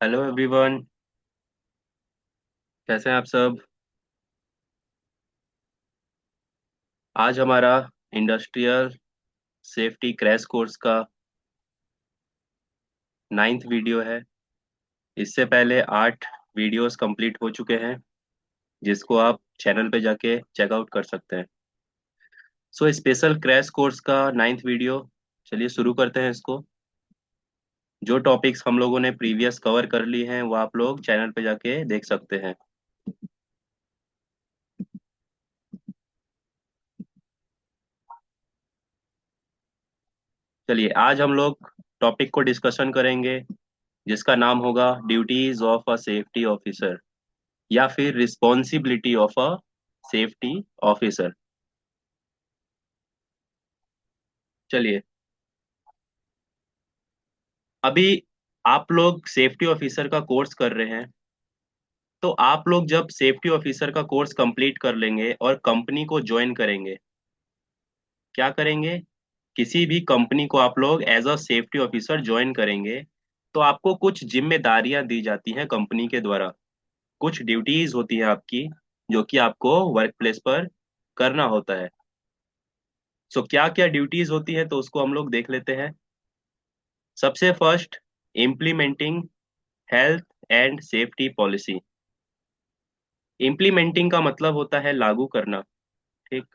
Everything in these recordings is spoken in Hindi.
Hello everyone. कैसे हैं आप सब? आज हमारा इंडस्ट्रियल सेफ्टी क्रैश कोर्स का 9th वीडियो है। इससे पहले 8 वीडियोस कंप्लीट हो चुके हैं, जिसको आप चैनल पे जाके चेकआउट कर सकते हैं। सो स्पेशल क्रैश कोर्स का 9th वीडियो, चलिए शुरू करते हैं इसको। जो टॉपिक्स हम लोगों ने प्रीवियस कवर कर ली हैं वो आप लोग चैनल पे जाके देख सकते हैं। चलिए आज हम लोग टॉपिक को डिस्कशन करेंगे, जिसका नाम होगा duties of a safety officer या फिर responsibility of a safety officer. चलिए, अभी आप लोग सेफ्टी ऑफिसर का कोर्स कर रहे हैं, तो आप लोग जब सेफ्टी ऑफिसर का कोर्स कंप्लीट कर लेंगे और कंपनी को ज्वाइन करेंगे, क्या करेंगे? किसी भी कंपनी को आप लोग as a safety officer join करेंगे, तो आपको कुछ जिम्मेदारियां दी जाती हैं कंपनी के द्वारा। कुछ ड्यूटीज होती है आपकी, जो कि आपको वर्क प्लेस पर करना होता है। सो क्या क्या ड्यूटीज होती है, तो उसको हम लोग देख लेते हैं। सबसे first, implementing health and safety policy. Implementing का मतलब होता है लागू करना। ठीक।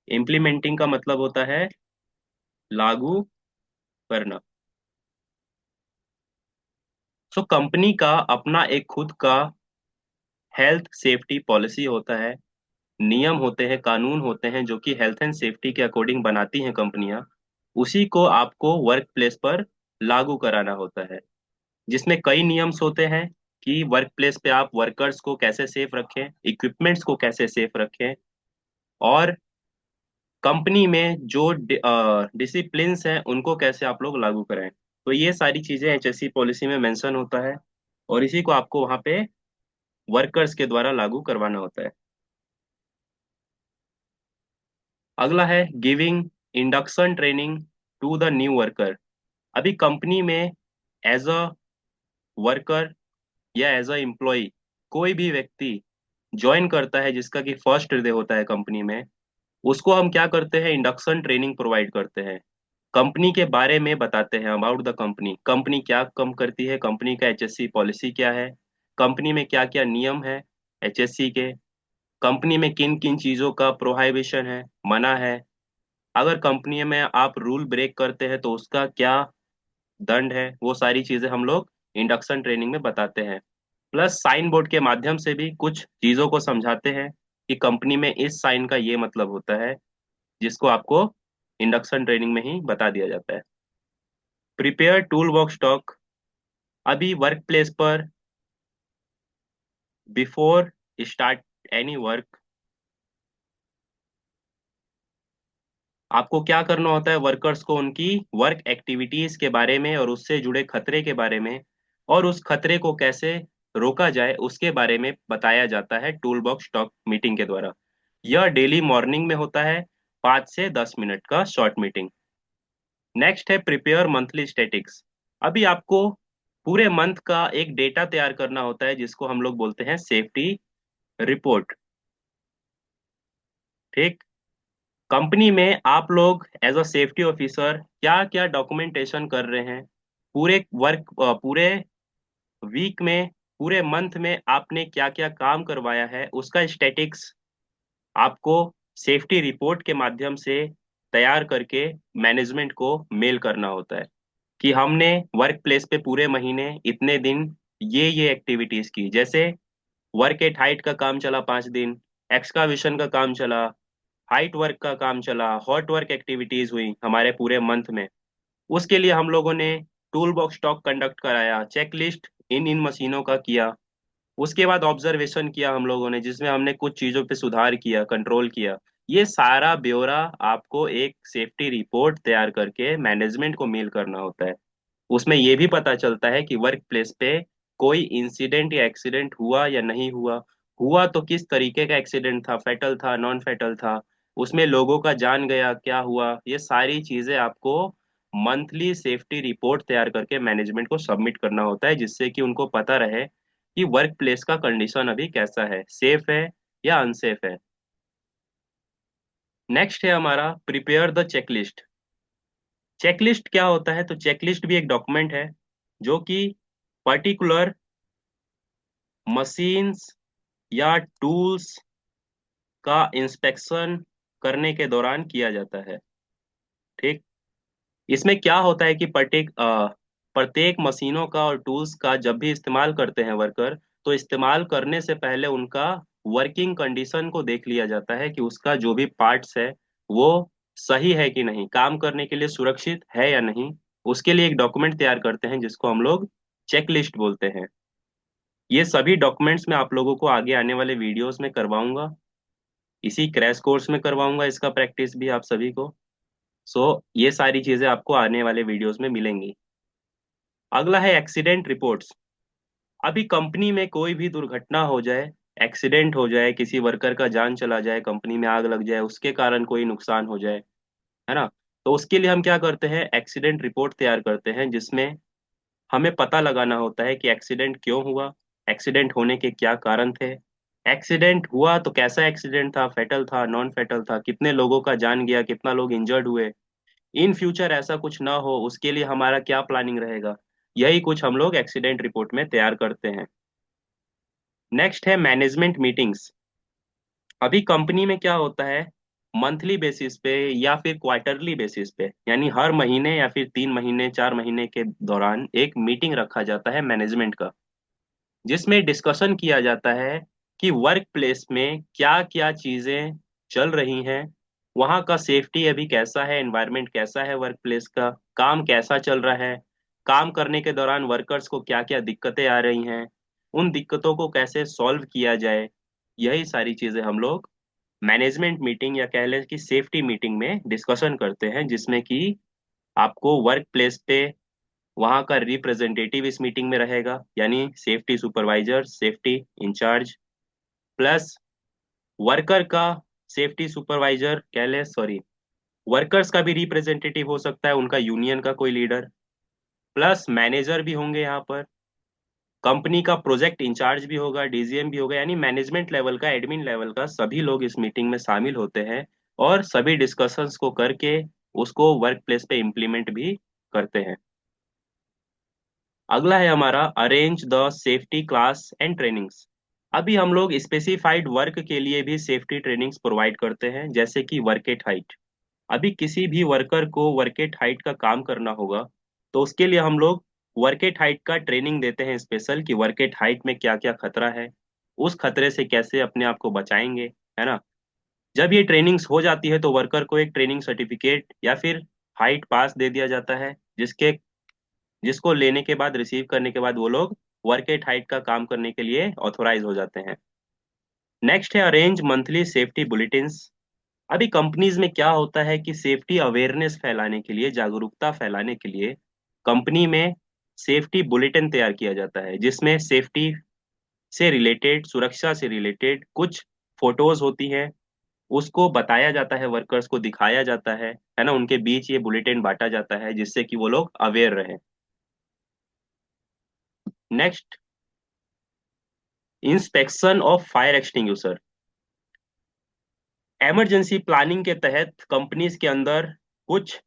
इम्प्लीमेंटिंग का मतलब होता है लागू करना। सो कंपनी का अपना एक खुद का हेल्थ सेफ्टी पॉलिसी होता है। नियम होते हैं, कानून होते हैं, जो कि हेल्थ एंड सेफ्टी के अकॉर्डिंग बनाती हैं कंपनियां। उसी को आपको वर्क प्लेस पर लागू कराना होता है, जिसमें कई नियम्स होते हैं कि वर्क प्लेस पे आप वर्कर्स को कैसे सेफ रखें, इक्विपमेंट्स को कैसे सेफ रखें, और कंपनी में जो डिसिप्लिन्स हैं उनको कैसे आप लोग लागू कराएं। तो ये सारी चीजें एचएससी पॉलिसी में मेंशन होता है, और इसी को आपको वहां पे वर्कर्स के द्वारा लागू करवाना होता है। अगला है giving induction training to the new worker. अभी कंपनी में एज अ वर्कर या एज अ एम्प्लॉय कोई भी व्यक्ति ज्वाइन करता है जिसका कि फर्स्ट डे होता है कंपनी में, उसको हम क्या करते हैं? इंडक्शन ट्रेनिंग प्रोवाइड करते हैं। कंपनी के बारे में बताते हैं, अबाउट द कंपनी, कंपनी क्या कम करती है, कंपनी का एचएससी पॉलिसी क्या है, कंपनी में क्या क्या नियम है एचएससी के, कंपनी में किन किन चीजों का प्रोहाइबिशन है, मना है। अगर कंपनी में आप रूल ब्रेक करते हैं तो उसका क्या दंड है, वो सारी चीजें हम लोग इंडक्शन ट्रेनिंग में बताते हैं। प्लस साइन बोर्ड के माध्यम से भी कुछ चीजों को समझाते हैं कि कंपनी में इस साइन का ये मतलब होता है, जिसको आपको इंडक्शन ट्रेनिंग में ही बता दिया जाता है। Prepare tool box stock. अभी वर्क प्लेस पर बिफोर स्टार्ट एनी वर्क, आपको क्या करना होता है? वर्कर्स को उनकी वर्क एक्टिविटीज के बारे में और उससे जुड़े खतरे के बारे में, और उस खतरे को कैसे रोका जाए उसके बारे में बताया जाता है टूल बॉक्स टॉक मीटिंग के द्वारा। यह डेली मॉर्निंग में होता है, 5 से 10 मिनट का शॉर्ट मीटिंग। नेक्स्ट है प्रिपेयर मंथली स्टैटिक्स। अभी आपको पूरे मंथ का एक डेटा तैयार करना होता है, जिसको हम लोग बोलते हैं सेफ्टी रिपोर्ट। ठीक। कंपनी में आप लोग एज अ सेफ्टी ऑफिसर क्या क्या डॉक्यूमेंटेशन कर रहे हैं, पूरे वीक में, पूरे मंथ में आपने क्या क्या काम करवाया है, उसका स्टैटिक्स आपको सेफ्टी रिपोर्ट के माध्यम से तैयार करके मैनेजमेंट को मेल करना होता है कि हमने वर्क प्लेस पे पूरे महीने इतने दिन ये एक्टिविटीज की। जैसे वर्क एट हाइट का काम चला 5 दिन, एक्सकावेशन का काम चला, हाइट वर्क का काम चला, हॉट वर्क एक्टिविटीज हुई हमारे पूरे मंथ में। उसके लिए हम लोगों ने टूल बॉक्स टॉक कंडक्ट कराया, चेकलिस्ट इन इन मशीनों का किया। उसके बाद ऑब्जर्वेशन किया हम लोगों ने, जिसमें हमने कुछ चीजों पे सुधार किया, कंट्रोल किया। ये सारा ब्यौरा आपको एक सेफ्टी रिपोर्ट तैयार करके मैनेजमेंट को मेल करना होता है। उसमें ये भी पता चलता है कि वर्क प्लेस पे कोई इंसिडेंट या एक्सीडेंट हुआ या नहीं हुआ, हुआ तो किस तरीके का एक्सीडेंट था, फेटल था, नॉन फेटल था, उसमें लोगों का जान गया क्या हुआ। ये सारी चीजें आपको मंथली सेफ्टी रिपोर्ट तैयार करके मैनेजमेंट को सबमिट करना होता है, जिससे कि उनको पता रहे कि वर्क प्लेस का कंडीशन अभी कैसा है, सेफ है या अनसेफ है। नेक्स्ट है हमारा प्रिपेयर द चेकलिस्ट। चेकलिस्ट क्या होता है? तो चेकलिस्ट भी एक डॉक्यूमेंट है जो कि पर्टिकुलर मशीन्स या टूल्स का इंस्पेक्शन करने के दौरान किया जाता है। ठीक। इसमें क्या होता है कि प्रत्येक मशीनों का और टूल्स का जब भी इस्तेमाल करते हैं वर्कर, तो इस्तेमाल करने से पहले उनका वर्किंग कंडीशन को देख लिया जाता है कि उसका जो भी पार्ट्स है वो सही है कि नहीं, काम करने के लिए सुरक्षित है या नहीं। उसके लिए एक डॉक्यूमेंट तैयार करते हैं जिसको हम लोग चेक लिस्ट बोलते हैं। ये सभी डॉक्यूमेंट्स मैं आप लोगों को आगे आने वाले वीडियोस में करवाऊंगा, इसी क्रैश कोर्स में करवाऊंगा इसका प्रैक्टिस भी आप सभी को। सो ये सारी चीजें आपको आने वाले वीडियोस में मिलेंगी। अगला है एक्सीडेंट रिपोर्ट्स। अभी कंपनी में कोई भी दुर्घटना हो जाए, एक्सीडेंट हो जाए, किसी वर्कर का जान चला जाए, कंपनी में आग लग जाए, उसके कारण कोई नुकसान हो जाए, है ना, तो उसके लिए हम क्या करते हैं, एक्सीडेंट रिपोर्ट तैयार करते हैं, जिसमें हमें पता लगाना होता है कि एक्सीडेंट क्यों हुआ, एक्सीडेंट होने के क्या कारण थे, एक्सीडेंट हुआ तो कैसा एक्सीडेंट था, फेटल था, नॉन फेटल था, कितने लोगों का जान गया, कितना लोग इंजर्ड हुए, इन फ्यूचर ऐसा कुछ ना हो उसके लिए हमारा क्या प्लानिंग रहेगा। यही कुछ हम लोग एक्सीडेंट रिपोर्ट में तैयार करते हैं। नेक्स्ट है मैनेजमेंट मीटिंग्स। अभी कंपनी में क्या होता है, मंथली बेसिस पे या फिर क्वार्टरली बेसिस पे, यानी हर महीने या फिर 3 महीने 4 महीने के दौरान एक मीटिंग रखा जाता है मैनेजमेंट का, जिसमें डिस्कशन किया जाता है कि वर्क प्लेस में क्या क्या चीजें चल रही हैं, वहाँ का सेफ्टी अभी कैसा है, एनवायरनमेंट कैसा है, वर्क प्लेस का काम कैसा चल रहा है, काम करने के दौरान वर्कर्स को क्या क्या दिक्कतें आ रही हैं, उन दिक्कतों को कैसे सॉल्व किया जाए। यही सारी चीजें हम लोग मैनेजमेंट मीटिंग या कह लें कि सेफ्टी मीटिंग में डिस्कशन करते हैं, जिसमें कि आपको वर्क प्लेस पे वहाँ का रिप्रेजेंटेटिव इस मीटिंग में रहेगा, यानी safety supervisor, safety incharge, plus worker का सेफ्टी सुपरवाइजर कह ले, सॉरी, वर्कर्स का भी रिप्रेजेंटेटिव हो सकता है, उनका यूनियन का कोई लीडर, प्लस मैनेजर भी होंगे यहाँ पर, कंपनी का प्रोजेक्ट इंचार्ज भी होगा, डीजीएम भी होगा, यानी मैनेजमेंट लेवल का, एडमिन लेवल का सभी लोग इस मीटिंग में शामिल होते हैं और सभी डिस्कशंस को करके उसको वर्क प्लेस पे इम्प्लीमेंट भी करते हैं। अगला है हमारा arrange the safety class and trainings. अभी हम लोग स्पेसिफाइड वर्क के लिए भी सेफ्टी ट्रेनिंग्स प्रोवाइड करते हैं, जैसे कि वर्क एट हाइट। अभी किसी भी वर्कर को वर्क एट हाइट का काम करना होगा, तो उसके लिए हम लोग वर्क एट हाइट का ट्रेनिंग देते हैं स्पेशल, कि वर्क एट हाइट में क्या क्या खतरा है, उस खतरे से कैसे अपने आप को बचाएंगे, है ना। जब ये ट्रेनिंग्स हो जाती है तो वर्कर को एक ट्रेनिंग सर्टिफिकेट या फिर हाइट पास दे दिया जाता है, जिसको लेने के बाद, रिसीव करने के बाद वो लोग वर्क एट हाइट का काम करने के लिए ऑथोराइज हो जाते हैं। नेक्स्ट है अरेंज मंथली सेफ्टी बुलेटिन्स। अभी कंपनीज में क्या होता है कि सेफ्टी अवेयरनेस फैलाने के लिए, जागरूकता फैलाने के लिए कंपनी में सेफ्टी बुलेटिन तैयार किया जाता है, जिसमें सेफ्टी से रिलेटेड, सुरक्षा से रिलेटेड कुछ फोटोज होती हैं, उसको बताया जाता है, वर्कर्स को दिखाया जाता है ना, उनके बीच ये बुलेटिन बांटा जाता है जिससे कि वो लोग अवेयर रहे। Next, inspection of fire extinguisher. Emergency planning के तहत कंपनीज के अंदर कुछ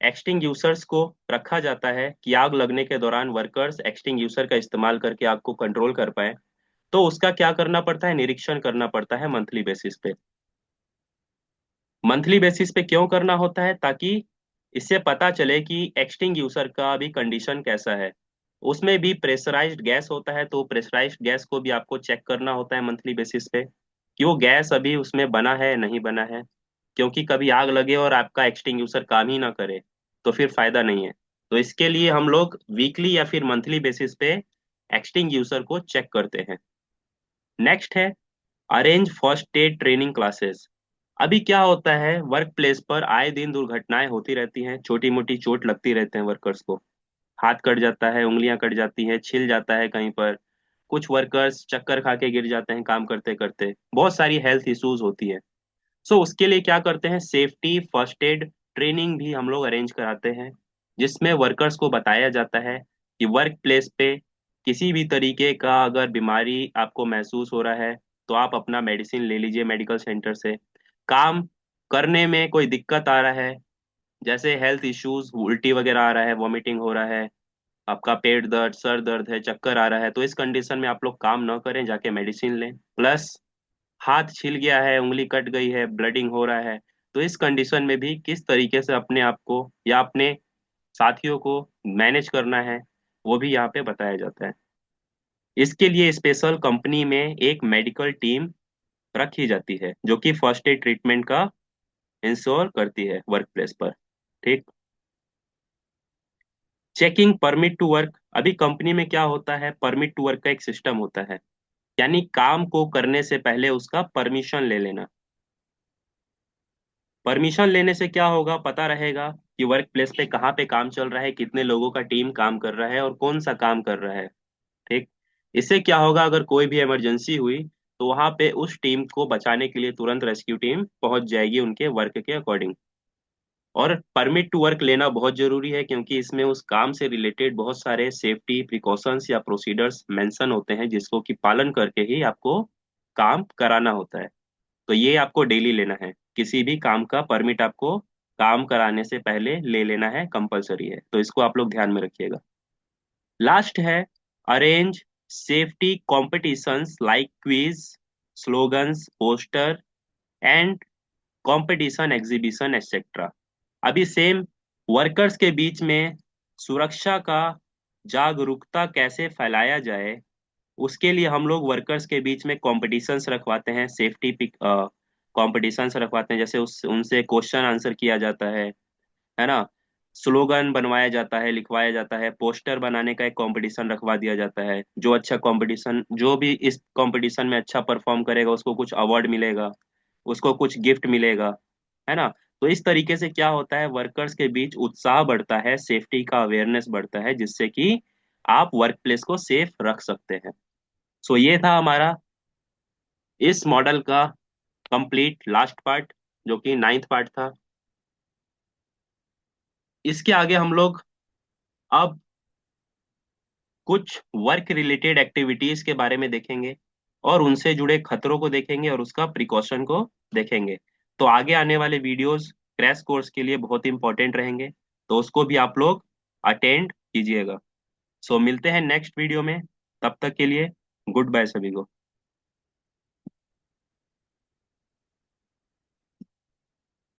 एक्सटिंग्विशर्स को रखा जाता है कि आग लगने के दौरान वर्कर्स एक्सटिंग्विशर का इस्तेमाल करके आग को कंट्रोल कर पाए। तो उसका क्या करना पड़ता है, निरीक्षण करना पड़ता है मंथली बेसिस पे। मंथली बेसिस पे क्यों करना होता है, ताकि इससे पता चले कि एक्सटिंग्विशर का अभी कंडीशन कैसा है। उसमें भी प्रेशराइज्ड गैस होता है, तो प्रेशराइज्ड गैस को भी आपको चेक करना होता है मंथली बेसिस पे कि वो गैस अभी उसमें बना है नहीं बना है, क्योंकि कभी आग लगे और आपका एक्सटिंग्विशर काम ही ना करे तो फिर फायदा नहीं है। तो इसके लिए हम लोग वीकली या फिर मंथली बेसिस पे एक्सटिंग्विशर को चेक करते हैं। नेक्स्ट है arrange first aid training classes. अभी क्या होता है, वर्क प्लेस पर आए दिन दुर्घटनाएं होती रहती हैं, छोटी मोटी चोट लगती रहते हैं वर्कर्स को, हाथ कट जाता है, उंगलियां कट जाती है, छिल जाता है कहीं पर, कुछ वर्कर्स चक्कर खा के गिर जाते हैं काम करते करते, बहुत सारी हेल्थ इश्यूज होती है। सो उसके लिए क्या करते हैं, सेफ्टी फर्स्ट एड ट्रेनिंग भी हम लोग अरेंज कराते हैं, जिसमें वर्कर्स को बताया जाता है कि वर्क प्लेस पे किसी भी तरीके का अगर बीमारी आपको महसूस हो रहा है तो आप अपना मेडिसिन ले लीजिए मेडिकल सेंटर से। काम करने में कोई दिक्कत आ रहा है, जैसे हेल्थ इश्यूज, उल्टी वगैरह आ रहा है, वॉमिटिंग हो रहा है, आपका पेट दर्द, सर दर्द है, चक्कर आ रहा है, तो इस कंडीशन में आप लोग काम न करें, जाके मेडिसिन लें। प्लस हाथ छिल गया है, उंगली कट गई है, ब्लडिंग हो रहा है, तो इस कंडीशन में भी किस तरीके से अपने आप को या अपने साथियों को मैनेज करना है, वो भी यहाँ पे बताया जाता है। इसके लिए स्पेशल कंपनी में एक मेडिकल टीम रखी जाती है जो कि फर्स्ट एड ट्रीटमेंट का इंश्योर करती है वर्क प्लेस पर। ठीक। Checking permit to work. अभी कंपनी में क्या होता है, परमिट टू वर्क का एक सिस्टम होता है, यानी काम को करने से पहले उसका परमिशन ले लेना। परमिशन लेने से क्या होगा, पता रहेगा कि वर्क प्लेस पे कहाँ पे काम चल रहा है, कितने लोगों का टीम काम कर रहा है और कौन सा काम कर रहा है। ठीक। इससे क्या होगा, अगर कोई भी इमरजेंसी हुई तो वहां पे उस टीम को बचाने के लिए तुरंत रेस्क्यू टीम पहुंच जाएगी उनके वर्क के अकॉर्डिंग। और परमिट टू वर्क लेना बहुत जरूरी है क्योंकि इसमें उस काम से रिलेटेड बहुत सारे सेफ्टी प्रिकॉशंस या प्रोसीडर्स मेंशन होते हैं जिसको कि पालन करके ही आपको काम कराना होता है। तो ये आपको डेली लेना है, किसी भी काम का परमिट आपको काम कराने से पहले ले लेना है, कंपलसरी है, तो इसको आप लोग ध्यान में रखिएगा। लास्ट है, arrange safety competitions like quiz, slogans, poster and competition exhibition etcetera. अभी सेम वर्कर्स के बीच में सुरक्षा का जागरूकता कैसे फैलाया जाए, उसके लिए हम लोग वर्कर्स के बीच में कॉम्पिटिशन्स रखवाते हैं, सेफ्टी पिक कॉम्पिटिशन्स रखवाते हैं, जैसे उस उनसे क्वेश्चन आंसर किया जाता है ना। स्लोगन बनवाया जाता है, लिखवाया जाता है, पोस्टर बनाने का एक कंपटीशन रखवा दिया जाता है। जो अच्छा कंपटीशन, जो भी इस कंपटीशन में अच्छा परफॉर्म करेगा उसको कुछ अवार्ड मिलेगा, उसको कुछ गिफ्ट मिलेगा, है ना। तो इस तरीके से क्या होता है, वर्कर्स के बीच उत्साह बढ़ता है, सेफ्टी का अवेयरनेस बढ़ता है, जिससे कि आप वर्क प्लेस को सेफ रख सकते हैं। सो ये था हमारा इस मॉडल का कंप्लीट लास्ट पार्ट, जो कि नाइन्थ पार्ट था। इसके आगे हम लोग अब कुछ वर्क रिलेटेड एक्टिविटीज के बारे में देखेंगे और उनसे जुड़े खतरों को देखेंगे और उसका प्रिकॉशन को देखेंगे। तो आगे आने वाले वीडियोस क्रैश कोर्स के लिए बहुत इंपॉर्टेंट रहेंगे, तो उसको भी आप लोग अटेंड कीजिएगा। सो मिलते हैं नेक्स्ट वीडियो में, तब तक के लिए गुड बाय सभी को।